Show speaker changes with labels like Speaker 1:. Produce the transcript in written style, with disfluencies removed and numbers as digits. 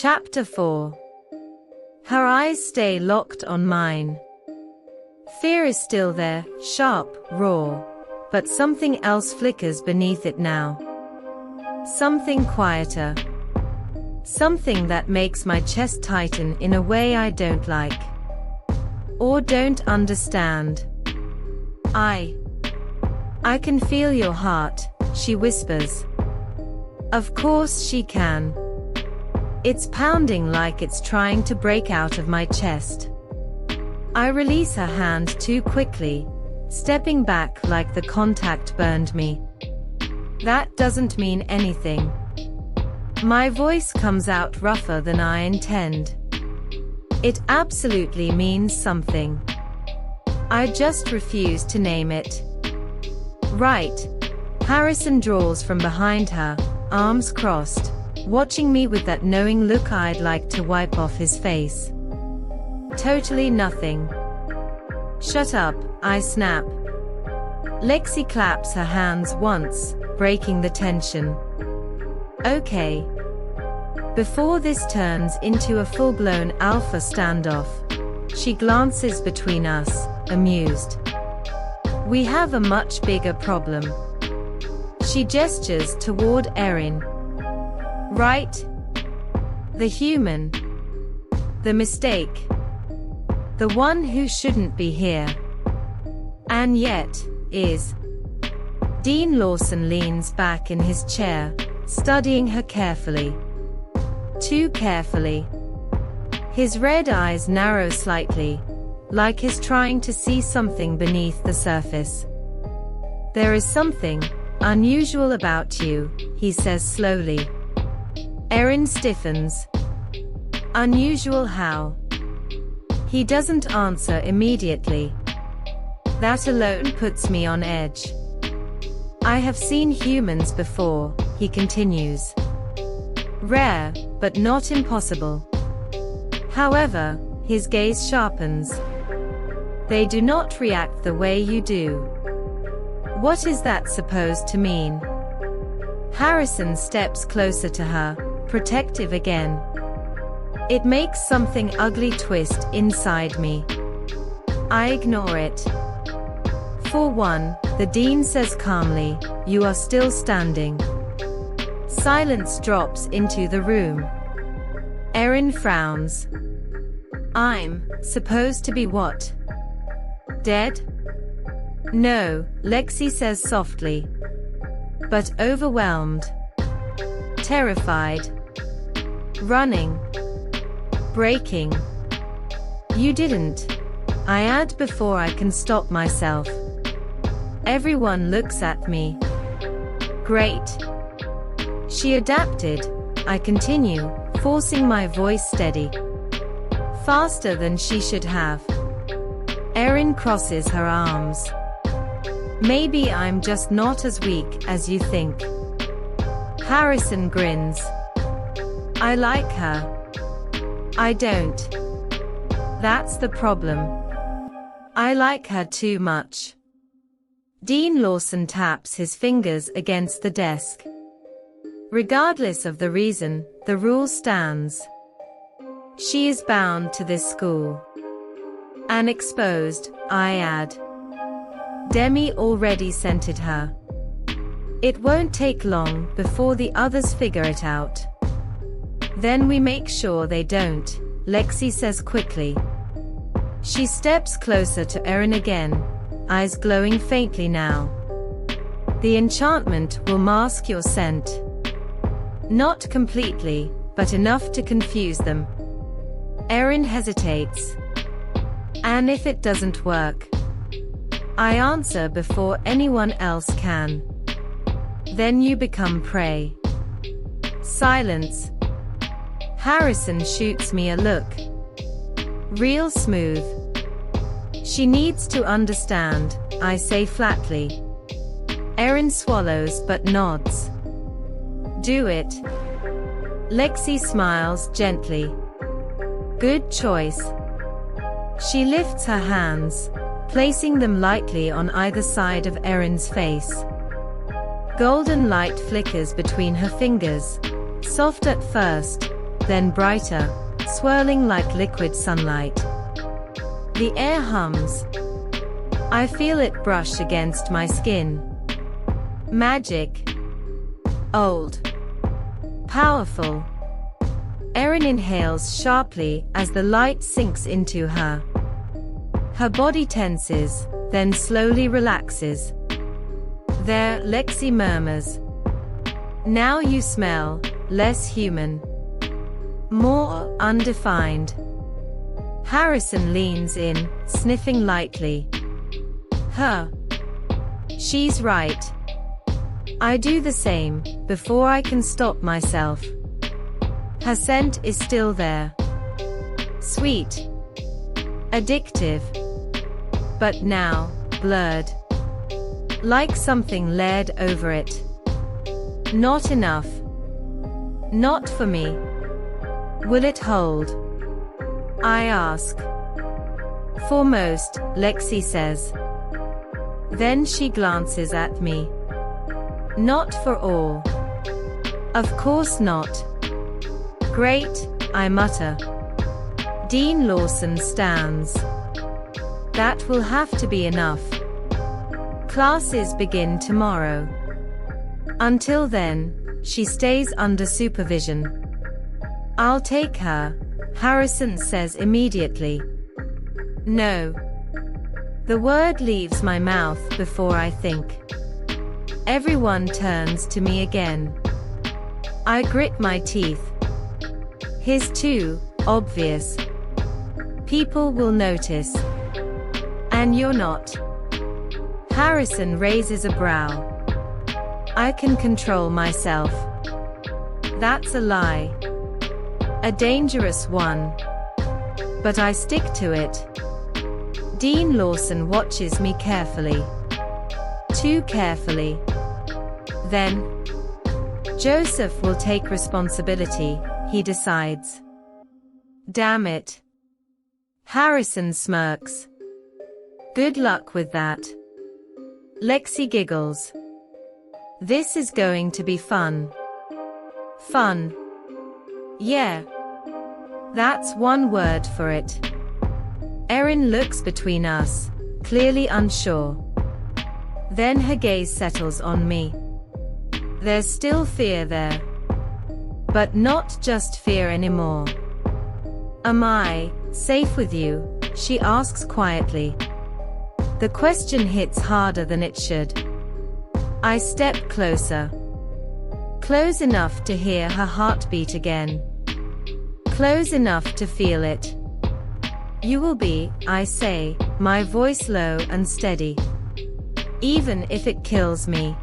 Speaker 1: Chapter 4. Her eyes stay locked on mine. Fear is still there, sharp, raw, but something else flickers beneath it now. Something quieter. Something that makes my chest tighten in a way I don't like. Or don't understand. I can feel your heart, she whispers. Of course she can. It's pounding like it's trying to break out of my chest. I release her hand too quickly, stepping back like the contact burned me. That doesn't mean anything. My voice comes out rougher than I intend. It absolutely means something. I just refuse to name it. Right. Harrison draws from behind her, arms crossed, watching me with that knowing look I'd like to wipe off his face. Totally nothing. Shut up, I snap. Lexi claps her hands once, breaking the tension. Okay. Before this turns into a full-blown alpha standoff, she glances between us, amused. We have a much bigger problem. She gestures toward Erin. Right? The human. The mistake. The one who shouldn't be here. And yet, is. Dean Lawson leans back in his chair, studying her carefully. Too carefully. His red eyes narrow slightly, like he's trying to see something beneath the surface. There is something unusual about you, he says slowly. Erin stiffens. Unusual how? He doesn't answer immediately. That alone puts me on edge. I have seen humans before, he continues. Rare, but not impossible. However, his gaze sharpens. They do not react the way you do. What is that supposed to mean? Harrison steps closer to her, protective again. It makes something ugly twist inside me. I ignore it. For one, the dean says calmly, you are still standing. Silence drops into the room. Erin frowns. I'm supposed to be what? Dead? No, Lexi says softly. But overwhelmed. Terrified. Running. Breaking. You didn't. I add before I can stop myself. Everyone looks at me. Great. She adapted, I continue, forcing my voice steady. Faster than she should have. Erin crosses her arms. Maybe I'm just not as weak as you think. Harrison grins. I like her. I don't. That's the problem. I like her too much. Dean Lawson taps his fingers against the desk. Regardless of the reason, the rule stands. She is bound to this school. Unexposed, I add. Demi already scented her. It won't take long before the others figure it out. Then we make sure they don't, Lexi says quickly. She steps closer to Erin again, eyes glowing faintly now. The enchantment will mask your scent. Not completely, but enough to confuse them. Erin hesitates. And if it doesn't work? I answer before anyone else can. Then you become prey. Silence. Harrison shoots me a look. Real smooth. She needs to understand, I say flatly. Erin swallows but nods. Do it. Lexi smiles gently. Good choice. She lifts her hands, placing them lightly on either side of Erin's face. Golden light flickers between her fingers, soft at first, then brighter, swirling like liquid sunlight. The air hums. I feel it brush against my skin. Magic. Old. Powerful. Erin inhales sharply as the light sinks into her. Her body tenses, then slowly relaxes. There, Lexi murmurs. Now you smell less human. More undefined. Harrison leans in, sniffing lightly. She's right. I do the same, before I can stop myself. Her scent is still there. Sweet. Addictive. But now, blurred. Like something layered over it. Not enough. Not for me. Will it hold? I ask. For most, Lexi says. Then she glances at me. Not for all. Of course not. Great, I mutter. Dean Lawson stands. That will have to be enough. Classes begin tomorrow. Until then, she stays under supervision. I'll take her, Harrison says immediately. No. The word leaves my mouth before I think. Everyone turns to me again. I grit my teeth. He's too obvious. People will notice. And you're not. Harrison raises a brow. I can control myself. That's a lie. A dangerous one. But I stick to it. Dean Lawson watches me carefully. Too carefully. Then, Joseph will take responsibility, he decides. Damn it. Harrison smirks. Good luck with that. Lexi giggles. This is going to be fun. Fun. Yeah. That's one word for it. Erin looks between us, clearly unsure. Then her gaze settles on me. There's still fear there. But not just fear anymore. Am I safe with you? She asks quietly. The question hits harder than it should. I step closer. Close enough to hear her heartbeat again. Close enough to feel it. You will be, I say, my voice low and steady. Even if it kills me.